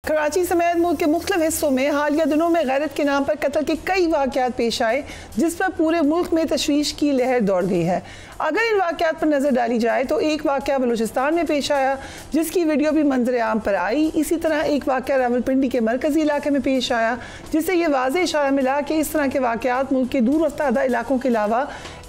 कराची समेत मुल्क के मुख्तलिफ हिस्सों में हालिया दिनों में गैरत के नाम पर कत्ल के कई वाक़यात पेश आए, जिस पर पूरे मुल्क में तशवीश की लहर दौड़ गई है। अगर इन वाक़यात पर नज़र डाली जाए तो एक वाक़या बलूचिस्तान में पेश आया, जिसकी वीडियो भी मंजर आम पर आई। इसी तरह एक वाक़या रावलपिंडी के मरकज़ी इलाके में पेश आया, जिससे ये वाज़ेह इशारा मिला कि इस तरह के वाक़यात मुल्क के दूर रफ्तार इलाकों के अलावा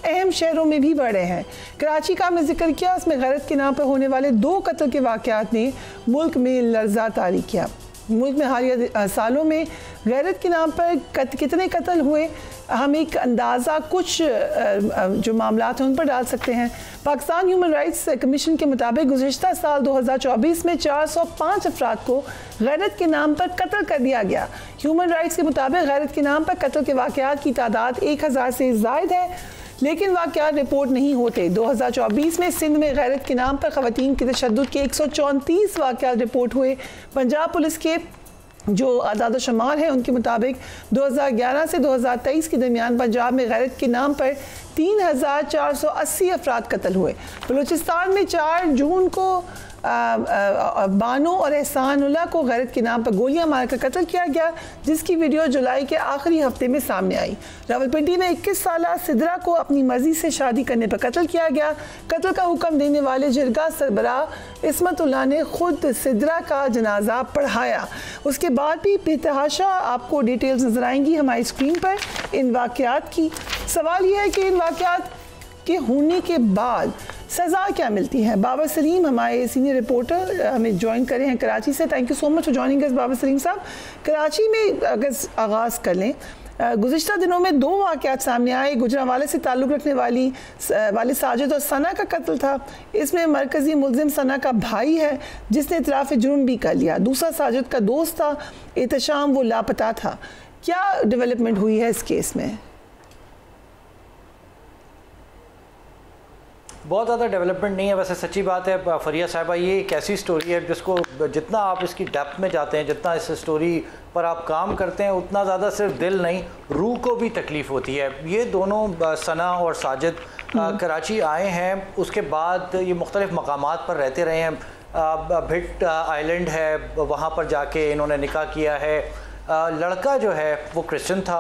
अहम शहरों में भी बढ़े हैं। कराची का हमने जिक्र किया, उसमें गैरत के नाम पर होने वाले 2 कत्ल के वाक़यात ने मुल्क में लर्जा तारी किया। मुल्क में हालिया सालों में गैरत के नाम पर कितने कत्ल हुए, हम एक अंदाज़ा कुछ जो मामलात हैं उन पर डाल सकते हैं। पाकिस्तान ह्यूमन राइट्स कमीशन के मुताबिक गुज़िश्ता साल 2024 में 405 अफराद को गैरत के नाम पर कत्ल कर दिया गया। ह्यूमन राइट्स के मुताबिक गैरत के नाम पर कत्ल के वाक़यात की तादाद 1000 से ज़ायद है, लेकिन वाक़यात रिपोर्ट नहीं होते। 2024 में सिंध में गैरत के नाम पर ख़वातीन के तशद्दुद के 134 वाक़यात रिपोर्ट हुए। पंजाब पुलिस के जो आदाद शुमार है उनके मुताबिक 2011 से 2023 के दरमियान पंजाब में गैरत के नाम पर 3480 अफराद कत्ल हुए। बलूचिस्तान में 4 जून को बानो और एहसानुल्लाह को गैरत के नाम पर गोलियां मारकर कत्ल किया गया, जिसकी वीडियो जुलाई के आखिरी हफ्ते में सामने आई। रावलपिंडी में 21 साला सिद्रा को अपनी मर्जी से शादी करने पर कत्ल किया गया। कत्ल का हुक्म देने वाले जिरगा सरबराह इस्मतुल्लाह ने खुद सिद्रा का जनाजा पढ़ाया। उसके बाद भी बेतहाशा आपको डिटेल्स नजर आएंगी हमारी स्क्रीन पर इन वाक़यात की। सवाल यह है कि इन वाक़यात के होने के बाद सज़ा क्या मिलती है। बाबर सलीम हमारे सीनियर रिपोर्टर हमें ज्वाइन करे हैं कराची से। Thank you so much for joining us Babar Saleem साहब। कराची में अगर आगाज़ कर लें, गुज़िश्ता दिनों में 2 वाक़यात सामने आए। गुजरांवाले से ताल्लुक़ रखने वाले साजिद और सना का कत्ल था। इसमें मरकज़ी मुलजिम सना का भाई है जिसने इतराफ़ जुर्म भी कर लिया। दूसरा साजिद का दोस्त था एहतशाम, वो लापता था। क्या डेवलपमेंट हुई है इस केस में? बहुत ज़्यादा डेवलपमेंट नहीं है। वैसे सच्ची बात है फरिया साहिबा, ये एक ऐसी स्टोरी है जिसको जितना आप इसकी डेप्थ में जाते हैं, जितना इस स्टोरी पर आप काम करते हैं, उतना ज़्यादा सिर्फ दिल नहीं रूह को भी तकलीफ़ होती है। ये दोनों सना और साजिद कराची आए हैं, उसके बाद ये मुख्तलिफ़ मकामात पर रहते रहे हैं। भिट आइलैंड है, वहाँ पर जाके इन्होंने निकाह किया है। लड़का जो है वो क्रिश्चियन था,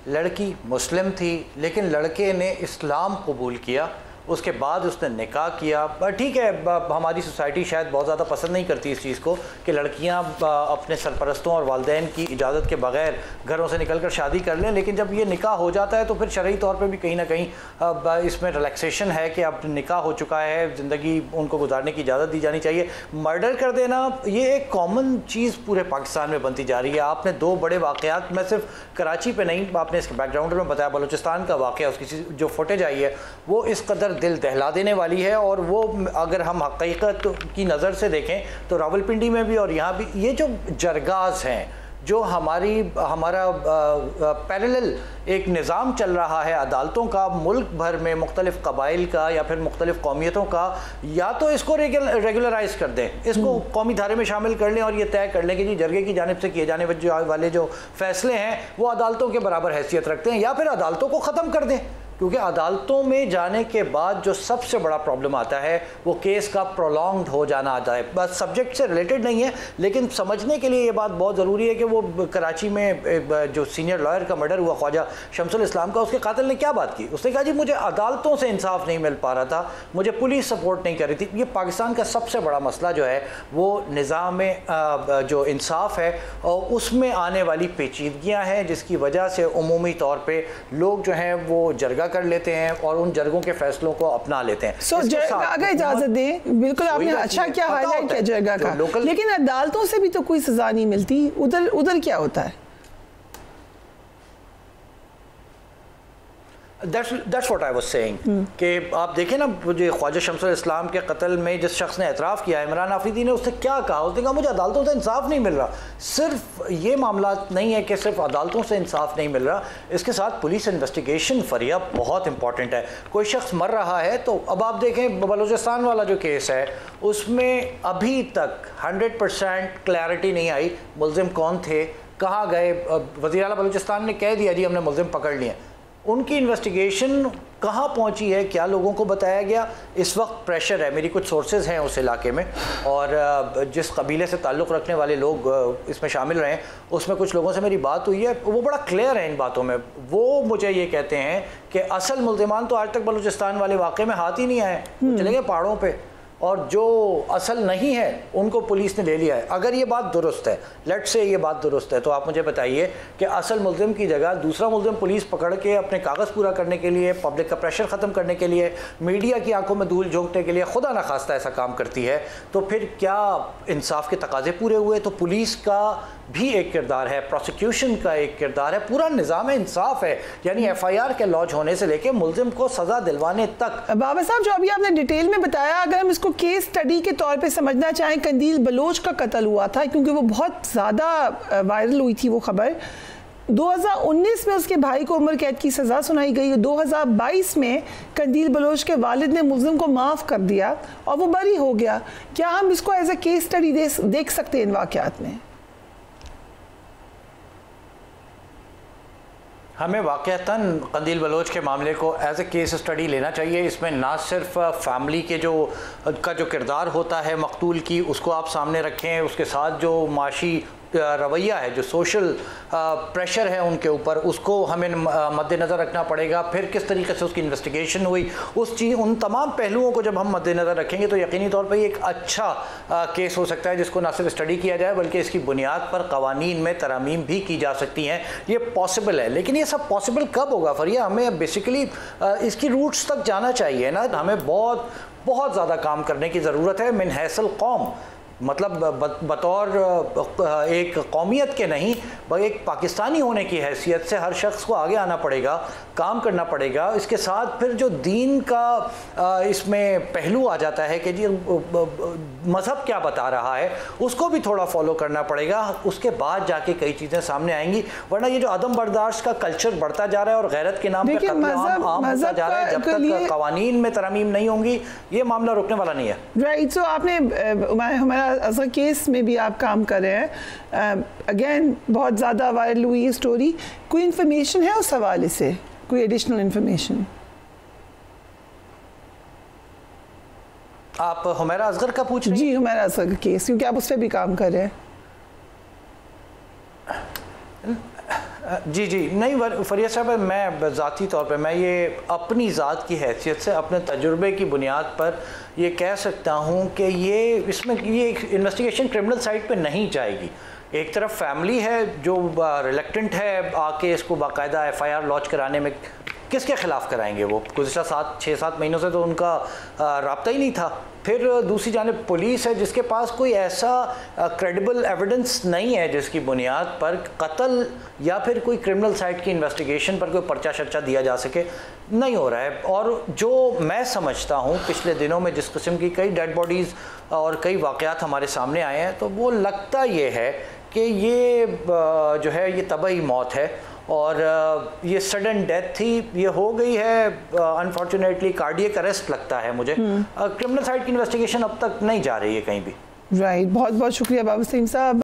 लड़की मुस्लिम थी, लेकिन लड़के ने इस्लाम कबूल किया। उसके बाद उसने निकाह किया। ठीक है, हमारी सोसाइटी शायद बहुत ज़्यादा पसंद नहीं करती इस चीज़ को कि लड़कियां अपने सरपरस्तों और वालिदैन की इजाज़त के बगैर घरों से निकल कर शादी कर लें, लेकिन जब ये निकाह हो जाता है तो फिर शरई तौर पे भी कहीं ना कहीं इसमें रिलैक्सेशन है कि अब निकाह हो चुका है, ज़िंदगी उनको गुजारने की इजाज़त दी जानी चाहिए। मर्डर कर देना ये एक कॉमन चीज़ पूरे पाकिस्तान में बनती जा रही है। आपने 2 बड़े वाक़यात, मैं सिर्फ कराची पर नहीं, आपने इसके बैकग्राउंड में बताया, बलूचिस्तान का वाक़या, उसकी जो फुटेज आई है वो इस कदर दिल दहला देने वाली है। और वो अगर हम हकीकत की नज़र से देखें तो रावलपिंडी में भी और यहाँ भी ये जो जरगाज हैं, जो हमारा पैरेलल एक निज़ाम चल रहा है अदालतों का, मुल्क भर में मुख्तलिफ़ कबाइल का या फिर मुख्तलिफ़ कौमियतों का, या तो इसको रेगुलराइज़ कर दें, इसको कौमी धारे में शामिल कर लें और ये तय कर लें कि जी जरगे की जानिब से किए जाने वाले जो फ़ैसले हैं वो अदालतों के बराबर हैसियत रखते हैं, या फिर अदालतों को ख़त्म कर दें। क्योंकि अदालतों में जाने के बाद जो सबसे बड़ा प्रॉब्लम आता है वो केस का प्रोलॉन्ग्ड हो जाना आता है। बस सब्जेक्ट से रिलेटेड नहीं है, लेकिन समझने के लिए ये बात बहुत ज़रूरी है कि वो कराची में जो सीनियर लॉयर का मर्डर हुआ ख्वाजा शमसुल इस्लाम का, उसके कातिल ने क्या बात की? उसने कहा जी मुझे अदालतों से इंसाफ नहीं मिल पा रहा था, मुझे पुलिस सपोर्ट नहीं कर रही थी। ये पाकिस्तान का सबसे बड़ा मसला जो है वो निज़ाम जो इंसाफ है और उसमें आने वाली पेचीदगियाँ हैं, जिसकी वजह से उमूमी तौर पर लोग जो हैं वो जरगा कर लेते हैं और उन जरगों के फैसलों को अपना लेते हैं। अगर इजाजत दें, बिल्कुल आपने अच्छा क्या हाईलाइट किया जरगा का, लेकिन अदालतों से भी तो कोई सजा नहीं मिलती, उधर क्या होता है? That's what I was saying कि आप देखें ना, जो ख्वाजा शमसुल इस्लाम के कत्ल में जिस शख्स ने एतराफ़ किया, इमरान आफरीदी ने, उससे क्या कहा? उसने कहा मुझे अदालतों से इंसाफ नहीं मिल रहा। सिर्फ ये मामला नहीं है कि सिर्फ अदालतों से इंसाफ नहीं मिल रहा, इसके साथ पुलिस इन्वेस्टिगेशन फरिया बहुत इंपॉर्टेंट है। कोई शख्स मर रहा है तो अब आप देखें बलूचिस्तान वाला जो केस है उसमें अभी तक 100% क्लैरिटी नहीं आई मुलजिम कौन थे, कहाँ गए। वज़ीर आला बलूचिस्तान ने कह दिया जी हमने मुलजिम पकड़ लिए, उनकी इन्वेस्टिगेशन कहाँ पहुँची है, क्या लोगों को बताया गया? इस वक्त प्रेशर है, मेरी कुछ सोर्सेज हैं उस इलाके में, और जिस कबीले से ताल्लुक़ रखने वाले लोग इसमें शामिल रहे उसमें कुछ लोगों से मेरी बात हुई है, वो बड़ा क्लियर है इन बातों में। वो मुझे ये कहते हैं कि असल मुल्ज़िमान तो आज तक बलूचिस्तान वाले वाक़े में हाथ ही नहीं आए, चले गए पहाड़ों पर, और जो असल नहीं है उनको पुलिस ने ले लिया है। अगर ये बात दुरुस्त है, लेट्स से ये बात दुरुस्त है, तो आप मुझे बताइए कि असल मुल्ज़िम की जगह दूसरा मुल्ज़िम पुलिस पकड़ के अपने कागज़ पूरा करने के लिए, पब्लिक का प्रेशर ख़त्म करने के लिए, मीडिया की आंखों में धूल झोंकने के लिए खुदा न खास्ता ऐसा काम करती है, तो फिर क्या इंसाफ के तकाजे पूरे हुए? तो पुलिस का भी एक किरदार है, प्रोसिक्यूशन का एक किरदार है, पूरा निज़ाम इंसाफ है, यानी FIR के लॉन्च होने से लेके मुल्ज़िम को सज़ा दिलवाने तक। बाबा साहब, जो अभी आपने डिटेल में बताया, अगर हम इसको केस स्टडी के तौर पे समझना चाहें, कंदील बलोच का कत्ल हुआ था, क्योंकि वो बहुत ज़्यादा वायरल हुई थी वो खबर। 2019 में उसके भाई को उम्र कैद की सज़ा सुनाई गई। 2022 में कंदील बलोच के वालिद ने मुल्ज़िम को माफ़ कर दिया और वो बरी हो गया। क्या हम इसको एज ए केस स्टडी देख सकते हैं इन वाक़यात में? हमें वाक़तन कंदील बलोच के मामले को एज ए केस स्टडी लेना चाहिए। इसमें ना सिर्फ फैमिली के जो किरदार होता है मकतूल की, उसको आप सामने रखें, उसके साथ जो माशी रवैया है, जो सोशल प्रेशर है उनके ऊपर, उसको हमें मद्देनज़र रखना पड़ेगा। फिर किस तरीके से उसकी इन्वेस्टिगेशन हुई, उन तमाम पहलुओं को जब हम मद्देनज़र रखेंगे तो यकीनी तौर पर ये एक अच्छा केस हो सकता है, जिसको ना सिर्फ स्टडी किया जाए बल्कि इसकी बुनियाद पर कवानीन में तरामीम भी की जा सकती हैं। ये पॉसिबल है, लेकिन ये सब पॉसिबल कब होगा फरिया? हमें बेसिकली इसकी रूट्स तक जाना चाहिए ना। हमें बहुत बहुत ज़्यादा काम करने की ज़रूरत है। मिन हैसल कौम, मतलब बतौर एक कौमियत के नहीं, एक पाकिस्तानी होने की हैसियत से हर शख्स को आगे आना पड़ेगा, काम करना पड़ेगा। इसके साथ फिर जो दीन का इसमें पहलू आ जाता है कि जी मज़हब क्या बता रहा है, उसको भी थोड़ा फॉलो करना पड़ेगा। उसके बाद जाके कई चीज़ें सामने आएंगी, वरना ये जो अदम बर्दाश्त का कल्चर बढ़ता जा रहा है और गैरत के नाम पर आम होता जा रहा है, जब तक कवानीन में तरमीम नहीं होंगी ये मामला रुकने वाला नहीं है। राइट। सो आपने हमारा असर केस में भी आप काम कर रहे हैं, अगेन बहुत ज़्यादा वायरल हुई ये स्टोरी। कोई इन्फॉर्मेशन है उस हवाले से, कोई एडिशनल इन्फॉर्मेशन? आप हुमैरा असगर का पूछ रही हैं? जी, हुमैरा असगर का केस, क्योंकि आप उस पर भी काम कर रहे हैं। जी जी, नहीं फरिया साहब, मैं ज़ाती तौर पे मैं ये अपनी ज़ात की हैसियत से अपने तजुर्बे की बुनियाद पर ये कह सकता हूँ कि ये इन्वेस्टिगेशन क्रिमिनल साइड पे नहीं जाएगी। एक तरफ फैमिली है जो रिलेक्टेंट है आके इसको बाकायदा FIR लॉन्च कराने में, किसके ख़िलाफ़ कराएंगे? वो गुज़िश्ता 6-7 महीनों से तो उनका राब्ता ही नहीं था। फिर दूसरी जानिब पुलिस है जिसके पास कोई ऐसा क्रेडिबल एविडेंस नहीं है जिसकी बुनियाद पर कत्ल या फिर कोई क्रिमिनल साइड की इन्वेस्टिगेशन पर कोई पर्चा शर्चा दिया जा सके, नहीं हो रहा है। और जो मैं समझता हूँ पिछले दिनों में जिस किस्म की कई डेड बॉडीज़ और कई वाक़यात हमारे सामने आए हैं, तो वो लगता ये है कि ये जो है ये तबाही मौत है और ये सडन डेथ थी, ये हो गई है अनफॉर्चुनेटली, कार्डियक अरेस्ट लगता है मुझे। क्रिमिनल साइड की इन्वेस्टिगेशन अब तक नहीं जा रही है कहीं भी। राइट, बहुत बहुत शुक्रिया बाबा सलीम साहब।